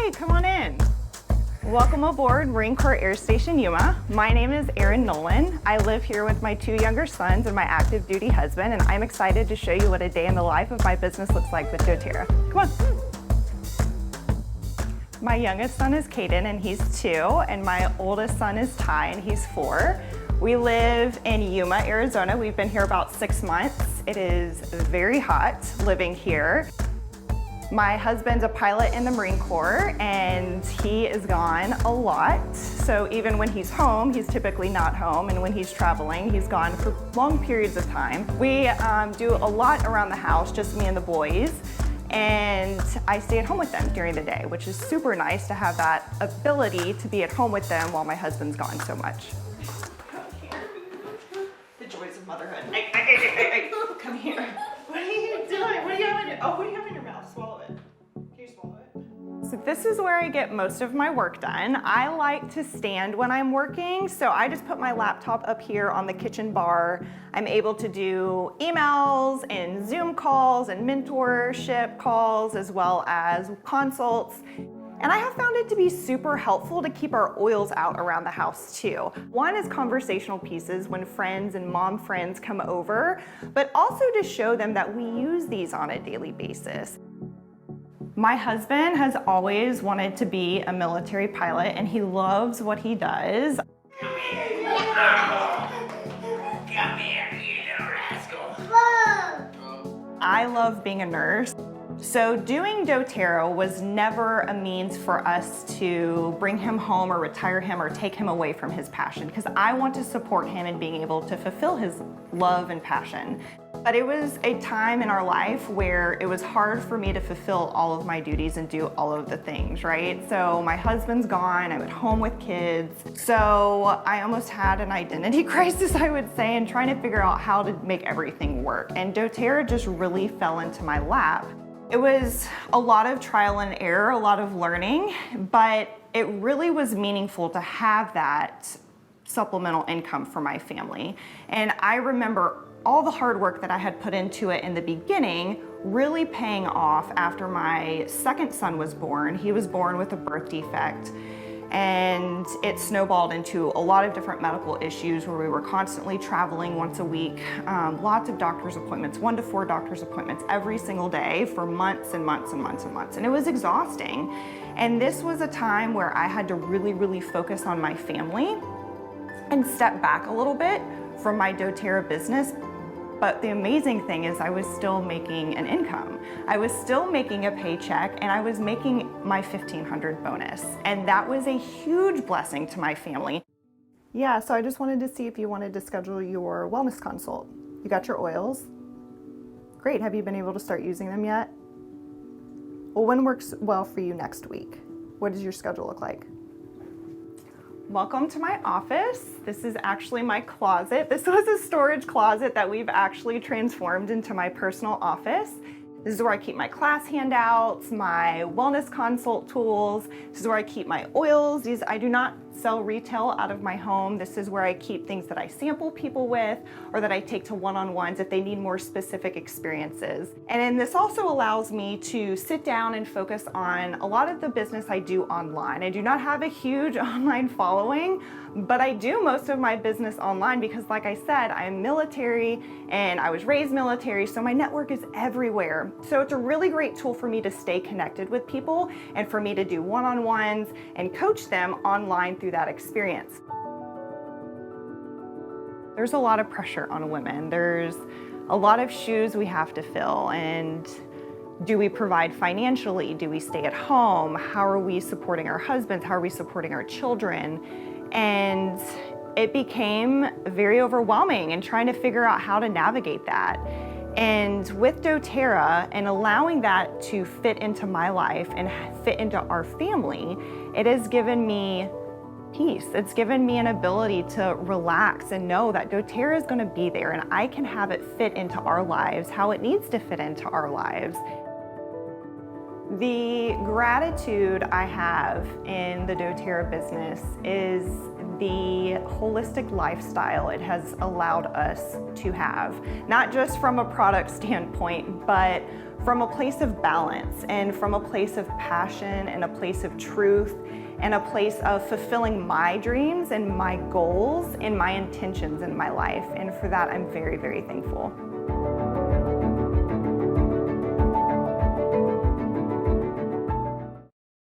Hi, come on in. Welcome aboard Marine Corps Air Station Yuma. My name is Aryn Nolan. I live here with my 2 younger sons and my active duty husband, and I'm excited to show you what a day in the life of my business looks like with doTERRA. Come on. My youngest son is Caden, and he's 2, and my oldest son is Ty, and he's 4. We live in Yuma, Arizona. We've been here about 6 months. It is very hot living here. My husband's a pilot in the Marine Corps, and he is gone a lot. So even when he's home, he's typically not home, and when he's traveling, he's gone for long periods of time. We do a lot around the house, just me and the boys, and I stay at home with them during the day, which is super nice to have that ability to be at home with them while my husband's gone so much. Come here. The joys of motherhood. Hey, come here. What are you doing? What do you have in your, what do you have in your mouth? Swallow it. Can you swallow it? So this is where I get most of my work done. I like to stand when I'm working, so I just put my laptop up here on the kitchen bar. I'm able to do emails and Zoom calls and mentorship calls, as well as consults. And I have found it to be super helpful to keep our oils out around the house too. One is conversational pieces when friends and mom friends come over, but also to show them that we use these on a daily basis. My husband has always wanted to be a military pilot, and he loves what he does. Come here, you little rascal. I love being a nurse. So doing doTERRA was never a means for us to bring him home or retire him or take him away from his passion, because I want to support him in being able to fulfill his love and passion. But it was a time in our life where it was hard for me to fulfill all of my duties and do all of the things, right? So my husband's gone, I'm at home with kids. So I almost had an identity crisis, I would say, and trying to figure out how to make everything work. And doTERRA just really fell into my lap. It was a lot of trial and error, a lot of learning, but it really was meaningful to have that supplemental income for my family. And I remember all the hard work that I had put into it in the beginning really paying off after my second son was born. He was born with a birth defect, and it snowballed into a lot of different medical issues where we were constantly traveling once a week, lots of doctor's appointments, 1 to 4 doctor's appointments every single day for months and months and months and months. And it was exhausting. And this was a time where I had to really, really focus on my family and step back a little bit from my doTERRA business. But the amazing thing is I was still making an income. I was still making a paycheck, and I was making my $1,500 bonus. And that was a huge blessing to my family. Yeah, so I just wanted to see if you wanted to schedule your wellness consult. You got your oils? Great, have you been able to start using them yet? Well, when works well for you next week? What does your schedule look like? Welcome to my office. This is actually my closet. This was a storage closet that we've actually transformed into my personal office. This is where I keep my class handouts, my wellness consult tools. This is where I keep my oils. I do not sell retail out of my home. This is where I keep things that I sample people with or that I take to one-on-ones if they need more specific experiences. And then this also allows me to sit down and focus on a lot of the business I do online. I do not have a huge online following, but I do most of my business online because, like I said, I'm military and I was raised military, so my network is everywhere. So it's a really great tool for me to stay connected with people and for me to do one-on-ones and coach them online through that experience. There's a lot of pressure on women. There's a lot of shoes we have to fill, and do we provide financially? Do we stay at home? How are we supporting our husbands? How are we supporting our children? And it became very overwhelming and trying to figure out how to navigate that. And with doTERRA and allowing that to fit into my life and fit into our family, it has given me peace. It's given me an ability to relax and know that doTERRA is going to be there and I can have it fit into our lives how it needs to fit into our lives. The gratitude I have in the doTERRA business is the holistic lifestyle it has allowed us to have, not just from a product standpoint, but from a place of balance and from a place of passion and a place of truth and a place of fulfilling my dreams and my goals and my intentions in my life. And for that, I'm very, very thankful.